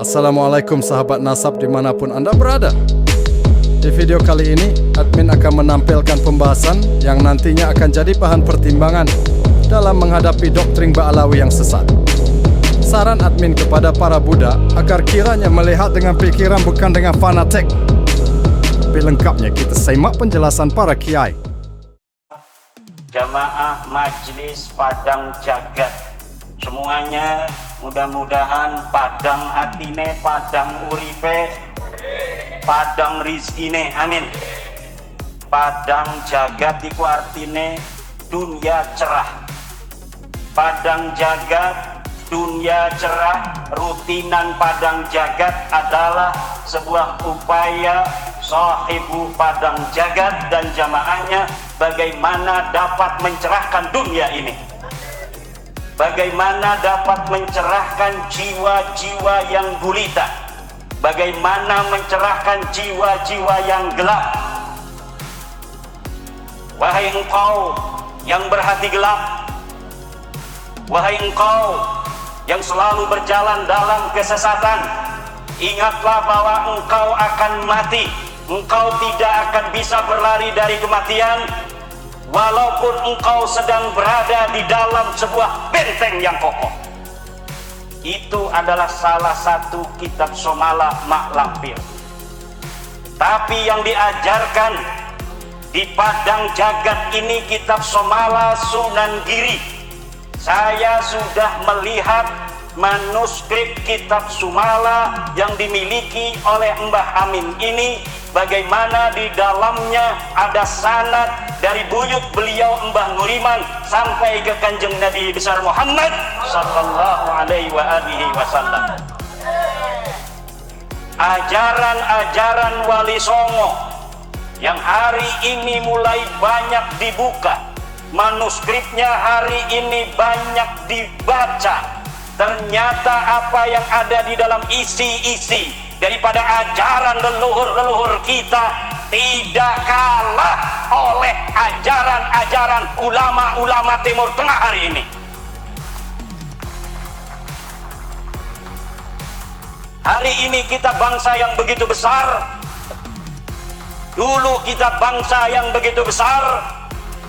Assalamualaikum sahabat nasab dimanapun Anda berada. Di video kali ini, admin akan menampilkan pembahasan yang nantinya akan jadi bahan pertimbangan dalam menghadapi doktrin Ba'alawi yang sesat. Saran admin kepada para budak agar kiranya melihat dengan pikiran bukan dengan fanatik. Lebih lengkapnya kita simak penjelasan para kiai. Jamaah Majelis Padang Jagat semuanya, mudah-mudahan padang hatine, padang uripe, padang rizkine, amin. Padang jagat iku artine dunia cerah. Padang jagat, dunia cerah, rutinan padang jagat adalah sebuah upaya sahibu padang jagat dan jamaahnya bagaimana dapat mencerahkan dunia ini, bagaimana dapat mencerahkan jiwa-jiwa yang gulita, bagaimana mencerahkan jiwa-jiwa yang gelap. Wahai engkau yang berhati gelap, wahai engkau yang selalu berjalan dalam kesesatan, ingatlah bahwa engkau akan mati. Engkau tidak akan bisa berlari dari kematian walaupun engkau sedang berada di dalam sebuah benteng yang kokoh. Itu adalah salah satu kitab Somala Mak Lampir. Tapi yang diajarkan di Padang Jagat ini kitab Somala Sunan Giri. Saya sudah melihat manuskrip kitab Sumala yang dimiliki oleh Mbah Amin ini, bagaimana di dalamnya ada sanad dari buyut beliau Mbah Nuriman sampai ke Kanjeng Nabi besar Muhammad sallallahu alaihi wasallam. Ajaran-ajaran Wali Songo yang hari ini mulai banyak dibuka, manuskripnya hari ini banyak dibaca. Ternyata apa yang ada di dalam isi-isi daripada ajaran leluhur-leluhur kita tidak kalah oleh ajaran-ajaran ulama-ulama Timur Tengah hari ini. Hari ini kita bangsa yang begitu besar. Dulu kita bangsa yang begitu besar,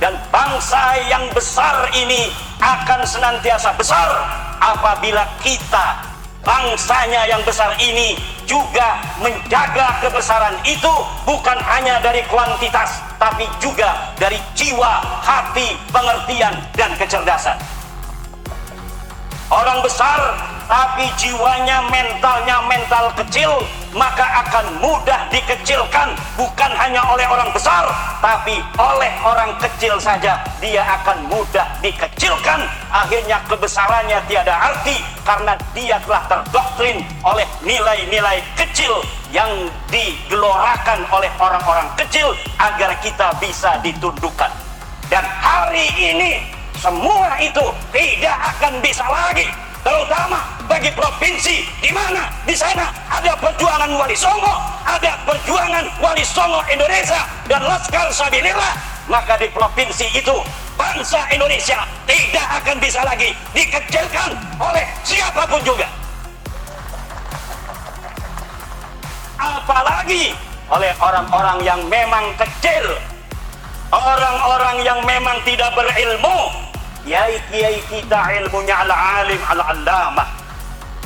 dan bangsa yang besar ini akan senantiasa besar apabila kita, bangsanya yang besar ini, juga menjaga kebesaran itu bukan hanya dari kuantitas tapi juga dari jiwa, hati, pengertian, dan kecerdasan. Orang besar tapi jiwanya, mentalnya mental kecil, maka akan mudah dikecilkan, bukan hanya oleh orang besar tapi oleh orang kecil saja dia akan mudah dikecilkan. Akhirnya kebesarannya tiada arti karena dia telah terdoktrin oleh nilai-nilai kecil yang digelorakan oleh orang-orang kecil agar kita bisa ditundukkan. Dan hari ini semua itu tidak akan bisa lagi, terutama bagi provinsi di mana di sana ada perjuangan Wali Songo, ada perjuangan Wali Songo Indonesia dan Laskar Sabilillah. Maka di provinsi itu bangsa Indonesia tidak akan bisa lagi dikecilkan oleh siapapun juga, apalagi oleh orang-orang yang memang kecil, orang-orang yang memang tidak berilmu. Kiai-kiai kita ilmunya ala-alim, ala-allamah,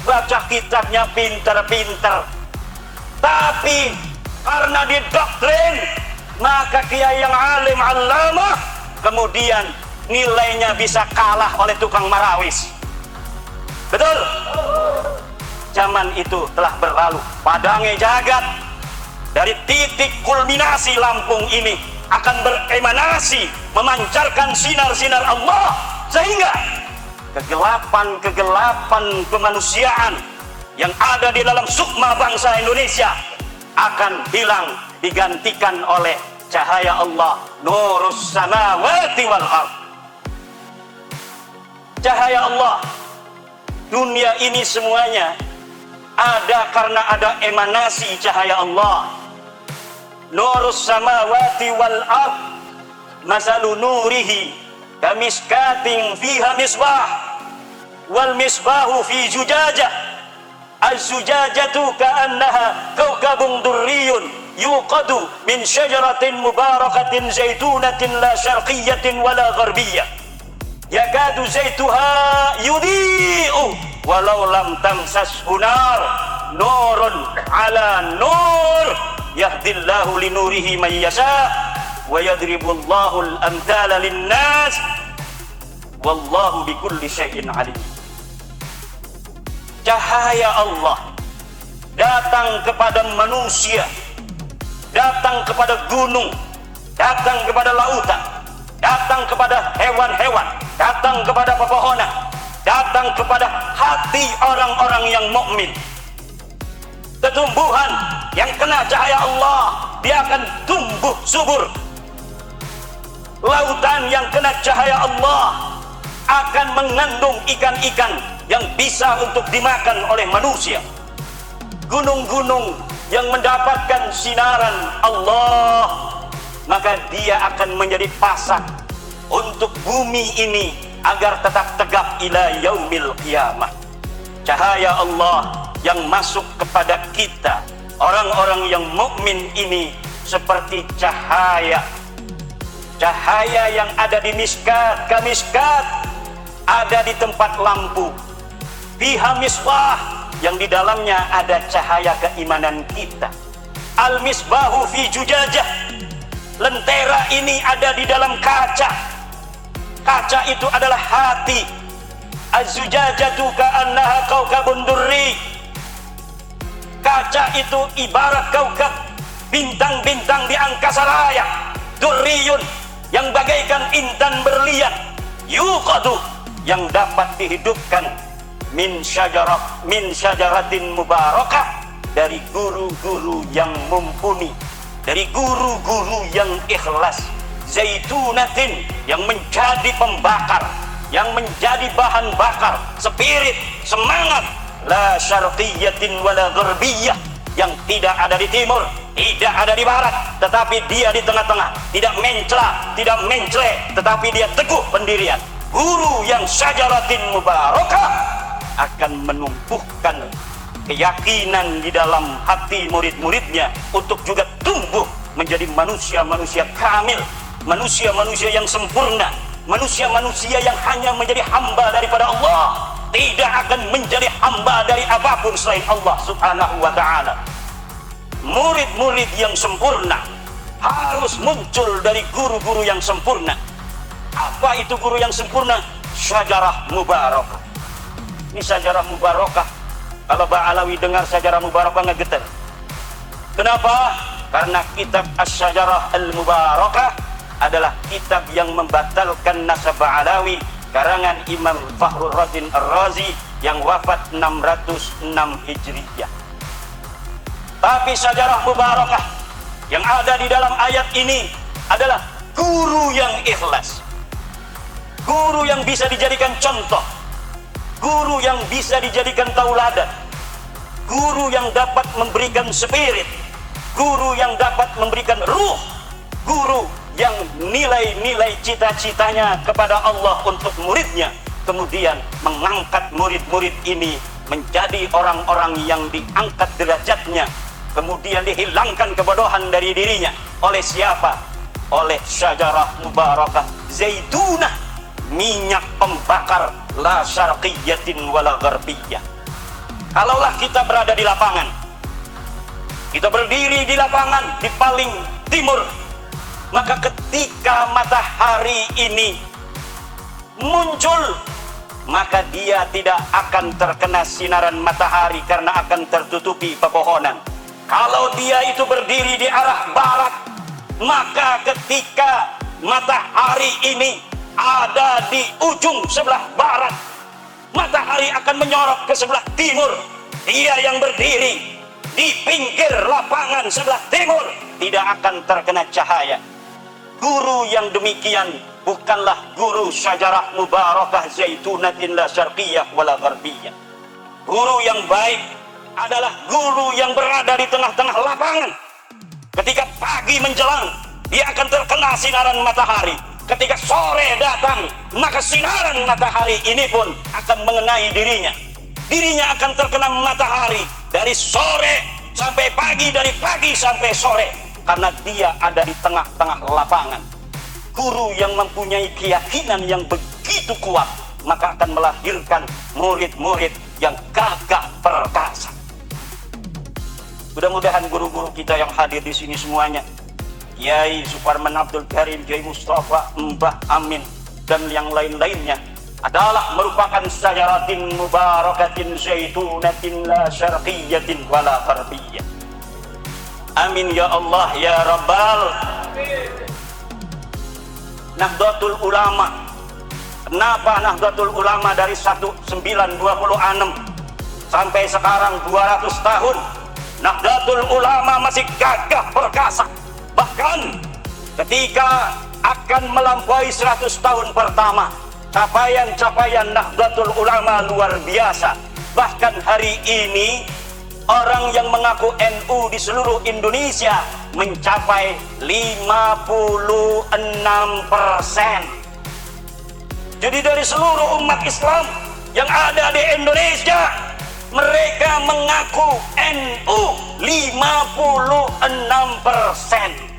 baca kitabnya pinter-pinter, tapi karena didoktrin, maka kiai yang alim allamah kemudian nilainya bisa kalah oleh tukang marawis. Betul? Zaman itu telah berlalu. Padangnya jagat dari titik kulminasi Lampung ini akan beremanasi, memancarkan sinar-sinar Allah, sehingga kegelapan-kegelapan kemanusiaan yang ada di dalam sukma bangsa Indonesia akan hilang, digantikan oleh cahaya Allah, nurus samawati wal ard. Cahaya Allah dunia ini semuanya ada karena ada emanasi cahaya Allah. Nurus samawati wal ard masalu nurihi kamiskatin fiha misbah wal misbahu fi zujajah az-zujajatu ka'annaha kawkabun durriyun yuqadu min syajaratin mubarakatin zaitunatin la syarqiyatin wala gharbiyyah yakadu zaituha yudhi'u walau lam tamsashu nar nurun ala nur yahdillahu linurihi man yasha wa yadribullahu al-amthala linnas wallahu bikulli syai'in alim. Cahaya Allah datang kepada manusia, datang kepada gunung, datang kepada lautan, datang kepada hewan-hewan, datang kepada pepohonan, datang kepada hati orang-orang yang mukmin. Tumbuhan yang kena cahaya Allah, dia akan tumbuh subur. Lautan yang kena cahaya Allah akan mengandung ikan-ikan yang bisa untuk dimakan oleh manusia. Gunung-gunung yang mendapatkan sinaran Allah, maka dia akan menjadi pasak untuk bumi ini agar tetap tegap ila yaumil qiyamah. Cahaya Allah yang masuk kepada kita, orang-orang yang mukmin ini, seperti cahaya yang ada di miskat, kamiskat, ada di tempat lampu. Fiha misbah, yang di dalamnya ada cahaya keimanan kita. Al misbahu fi zujajah, lentera ini ada di dalam kaca. Kaca itu adalah hati. Az-zujajatu ka'annaha kawkabun durri, kaca itu ibarat kaukab, bintang-bintang di angkasa raya. Durriyun, yang bagaikan intan berlian. Yuqadu, yang dapat dihidupkan. Min syajaratin mubarakah, dari guru-guru yang mumpuni, dari guru-guru yang ikhlas. Zaitunatin, yang menjadi pembakar, yang menjadi bahan bakar, spirit, semangat. La syarqiyatin wala gharbiyyah, yang tidak ada di timur, tidak ada di barat, tetapi dia di tengah-tengah, tidak mencela, tidak mencele, tetapi dia teguh pendirian. Guru yang syajaratin mubarakah akan menumbuhkan keyakinan di dalam hati murid-muridnya untuk juga tumbuh menjadi manusia-manusia kamil, manusia-manusia yang sempurna, manusia-manusia yang hanya menjadi hamba daripada Allah, tidak akan menjadi hamba dari apapun selain Allah subhanahu wa ta'ala. Murid-murid yang sempurna harus muncul dari guru-guru yang sempurna. Apa itu guru yang sempurna? Syajarah mubarakah. Ini syajarah mubarakah. Kalau Ba'alawi dengar syajarah mubarakah ngegetar. Kenapa? Karena kitab Asy-Syajarah Al-Mubarakah adalah kitab yang membatalkan nasab Ba'alawi, karangan Imam Fakhrur Razi Ar-Razi yang wafat 606 Hijriyah. Tapi syajarah mubarakah yang ada di dalam ayat ini adalah guru yang ikhlas, guru yang bisa dijadikan contoh, guru yang bisa dijadikan tauladan, guru yang dapat memberikan spirit, guru yang dapat memberikan ruh, guru yang nilai-nilai cita-citanya kepada Allah untuk muridnya, kemudian mengangkat murid-murid ini menjadi orang-orang yang diangkat derajatnya, kemudian dihilangkan kebodohan dari dirinya. Oleh siapa? Oleh syajarah mubarakah zaitunah, minyak pembakar, la syarqiyatin wala gharbiyyah. Kalaulah kita berada di lapangan, kita berdiri di lapangan di paling timur, maka ketika matahari ini muncul, maka dia tidak akan terkena sinaran matahari karena akan tertutupi pepohonan. Kalau dia itu berdiri di arah barat, maka ketika matahari ini ada di ujung sebelah barat, matahari akan menyorot ke sebelah timur. Dia yang berdiri di pinggir lapangan sebelah timur tidak akan terkena cahaya. Guru yang demikian bukanlah guru syajarah mubarakah zaitunatin la syarqiyah wala gharbiyah. Guru yang baik adalah guru yang berada di tengah-tengah lapangan. Ketika pagi menjelang, dia akan terkena sinaran matahari. Ketika sore datang, maka sinaran matahari ini pun akan mengenai dirinya. Dirinya akan terkena matahari dari sore sampai pagi, dari pagi sampai sore, karena dia ada di tengah-tengah lapangan. Guru yang mempunyai keyakinan yang begitu kuat, maka akan melahirkan murid-murid yang gagah perkasa. Mudah-mudahan guru-guru kita yang hadir di sini semuanya, Kiai Suparman Abdul Karim, Kiai Mustafa, Mbah Amin, dan yang lain-lainnya, adalah merupakan syajaratin mubarakatin zaitunatin la syarqiyatin wala gharbiyah. Amin ya Allah ya Rabbal. Nahdlatul Ulama. Kenapa Nahdlatul Ulama dari 1926 sampai sekarang 200 tahun Nahdlatul Ulama masih gagah perkasa? Bahkan ketika akan melampaui 100 tahun pertama, capaian-capaian Nahdlatul Ulama luar biasa. Bahkan hari ini orang yang mengaku NU di seluruh Indonesia mencapai 56%. Jadi dari seluruh umat Islam yang ada di Indonesia, mereka mengaku NU 56%.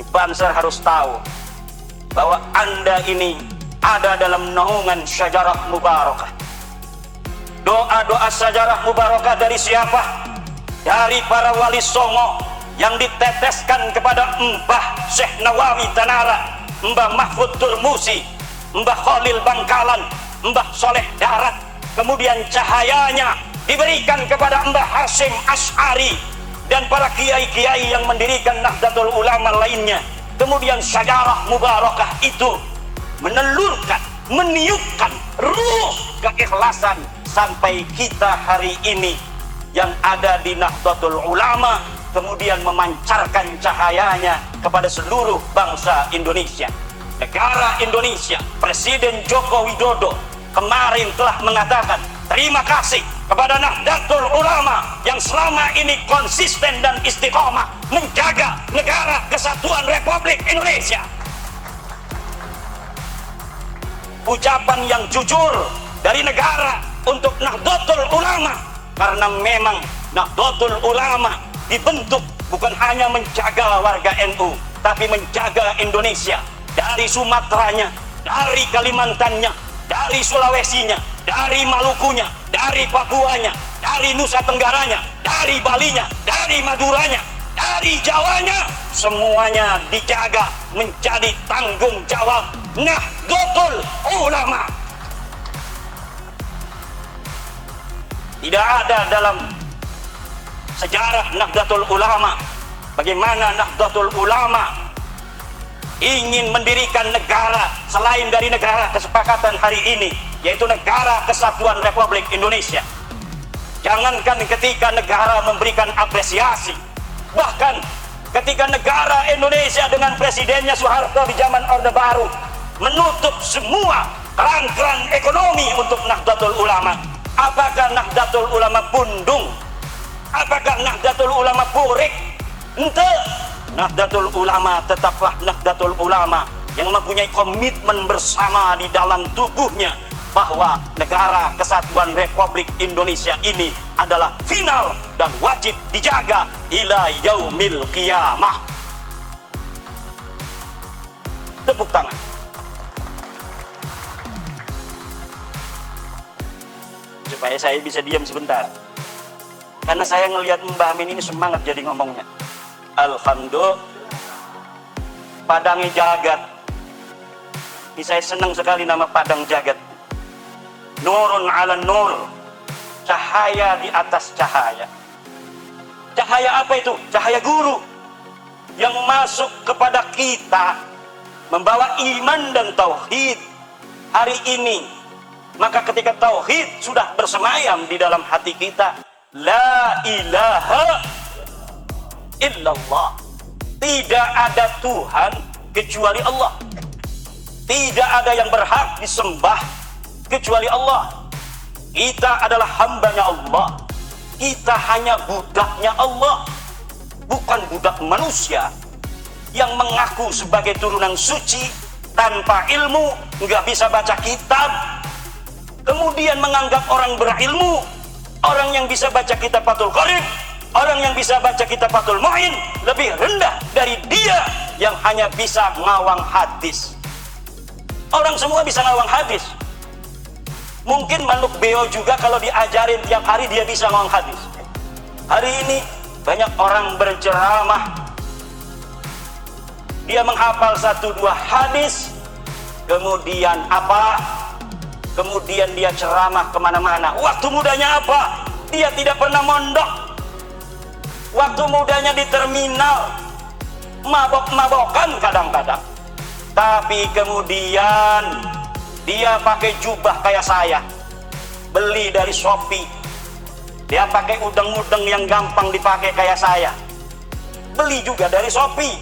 Banser harus tahu bahwa Anda ini ada dalam naungan syajarah mubarakah. Doa-doa syajarah mubarakah dari siapa? Dari para wali songo yang diteteskan kepada Mbah Syekh Nawawi Tanara, Mbah Mahfud Turmusi, Mbah Khalil Bangkalan, Mbah Soleh Darat. Kemudian cahayanya diberikan kepada Mbah Hasyim Asy'ari dan para kiai-kiai yang mendirikan Nahdlatul Ulama lainnya. Kemudian syajarah mubarakah itu menelurkan, meniupkan ruh keikhlasan sampai kita hari ini yang ada di Nahdlatul Ulama, kemudian memancarkan cahayanya kepada seluruh bangsa Indonesia. Negara Indonesia, Presiden Joko Widodo kemarin telah mengatakan terima kasih kepada Nahdlatul Ulama yang selama ini konsisten dan istiqomah menjaga negara kesatuan Republik Indonesia. Ucapan yang jujur dari negara untuk Nahdlatul Ulama, karena memang Nahdlatul Ulama dibentuk bukan hanya menjaga warga NU, tapi menjaga Indonesia dari Sumateranya, dari Kalimantannya, dari Sulawesinya, dari Malukunya, dari Papuanya, dari Nusa Tenggaranya, dari Balinya, dari Maduranya, dari Jawanya, semuanya dijaga menjadi tanggung jawab Nahdlatul Ulama. Tidak ada dalam sejarah Nahdlatul Ulama bagaimana Nahdlatul Ulama ingin mendirikan negara selain dari negara kesepakatan hari ini, yaitu Negara Kesatuan Republik Indonesia. Jangankan ketika negara memberikan apresiasi, bahkan ketika negara Indonesia dengan presidennya Soeharto di zaman Orde Baru menutup semua keran-keran ekonomi untuk Nahdlatul Ulama, apakah Nahdlatul Ulama pundung? Apakah Nahdlatul Ulama purik? Ente. Nahdlatul Ulama tetaplah Nahdlatul Ulama yang mempunyai komitmen bersama di dalam tubuhnya bahwa Negara Kesatuan Republik Indonesia ini adalah final dan wajib dijaga ila yaumil qiyamah. Tepuk tangan. Supaya saya bisa diam sebentar, karena saya ngelihat Mbah Amin ini semangat jadi ngomongnya. Alhamdulillah, Padang Jagat. Ini saya senang sekali nama Padang Jagat. Nurun ala nur, cahaya di atas cahaya. Cahaya apa itu? Cahaya guru yang masuk kepada kita, membawa iman dan tauhid hari ini. Maka ketika tauhid sudah bersemayam di dalam hati kita, la ilaha illallah, tidak ada Tuhan kecuali Allah. Tidak ada yang berhak disembah kecuali Allah. Kita adalah hambanya Allah. Kita hanya budaknya Allah, bukan budak manusia yang mengaku sebagai turunan suci tanpa ilmu, nggak bisa baca kitab, kemudian menganggap orang berilmu, orang yang bisa baca kitab Fathul Qorib, orang yang bisa baca kitab Fathul Mu'in lebih rendah dari dia yang hanya bisa ngawang hadis. Orang semua bisa ngawang hadis. Mungkin Manuk Beo juga kalau diajarin tiap hari dia bisa ngawang hadis. Hari ini banyak orang berceramah, dia menghafal 1-2 hadis, kemudian apa? Kemudian dia ceramah kemana-mana. Waktu mudanya apa? Dia tidak pernah mondok. Waktu mudanya di terminal, mabok-mabokan kadang-kadang. Tapi kemudian dia pakai jubah kayak saya, beli dari Shopee. Dia pakai udeng-udeng yang gampang dipakai kayak saya, beli juga dari Shopee.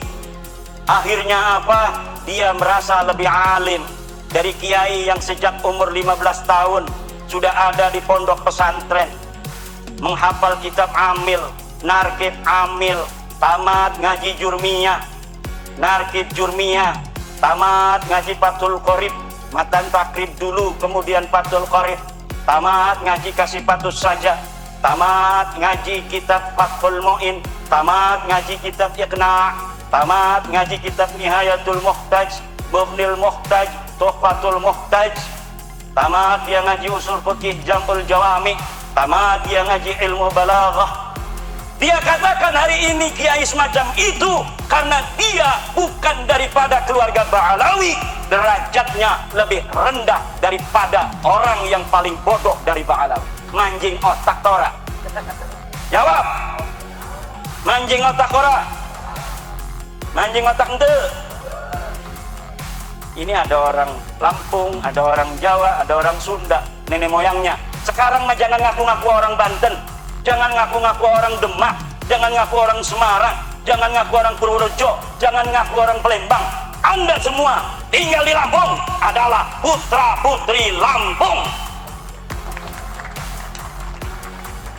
Akhirnya apa? Dia merasa lebih alim dari kiai yang sejak umur 15 tahun sudah ada di pondok pesantren, menghafal kitab Amil, Narkib Amil, tamat ngaji Jurmiyah, Narkib Jurmiyah, tamat ngaji Fathul Qorib, matan takrib dulu, kemudian Fathul Qorib, tamat ngaji Kasifatus Saja, tamat ngaji kitab Fathul Mu'in, tamat ngaji kitab Iqna', tamat ngaji kitab Nihayatul Muhtaj, Mughnil Muhtaj, Tuhfatul Muhtaj, tamat dia ngaji usul fikih Jam'ul Jawami, tamat dia ngaji ilmu balaghah. Dia katakan hari ini kiai semacam itu karena dia bukan daripada keluarga Ba'alawi, derajatnya lebih rendah daripada orang yang paling bodoh dari Ba'alawi. Manjing otak tora. Jawab. Manjing otak ora. Manjing otak ente. Ini ada orang Lampung, ada orang Jawa, ada orang Sunda, nenek moyangnya. Sekarang mah jangan ngaku-ngaku orang Banten, jangan ngaku-ngaku orang Demak, jangan ngaku orang Semarang, jangan ngaku orang Purworejo, jangan ngaku orang Palembang. Anda semua tinggal di Lampung adalah putra-putri Lampung.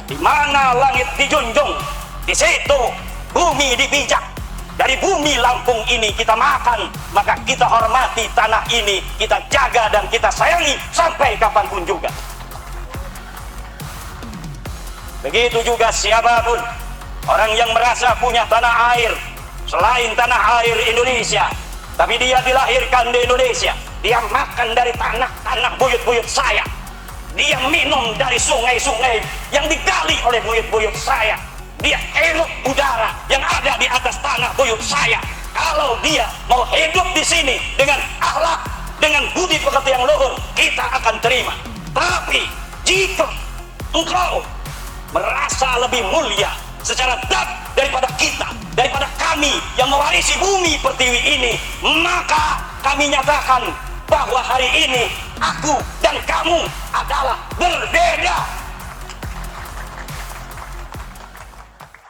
Di mana langit dijunjung, di situ bumi dipijak. Dari bumi Lampung ini kita makan, maka kita hormati tanah ini, kita jaga dan kita sayangi sampai kapanpun juga. Begitu juga siapapun orang yang merasa punya tanah air selain tanah air Indonesia, tapi dia dilahirkan di Indonesia, dia makan dari tanah-tanah buyut-buyut saya, dia minum dari sungai-sungai yang digali oleh buyut-buyut saya, dia hirup udara yang ada di atas tanah buyut saya. Kalau dia mau hidup di sini dengan akhlak, dengan budi pekerti yang luhur, kita akan terima. Tapi jika engkau merasa lebih mulia secara dat daripada kita, daripada kami yang mewarisi bumi pertiwi ini, maka kami nyatakan bahwa hari ini aku dan kamu adalah berbeda.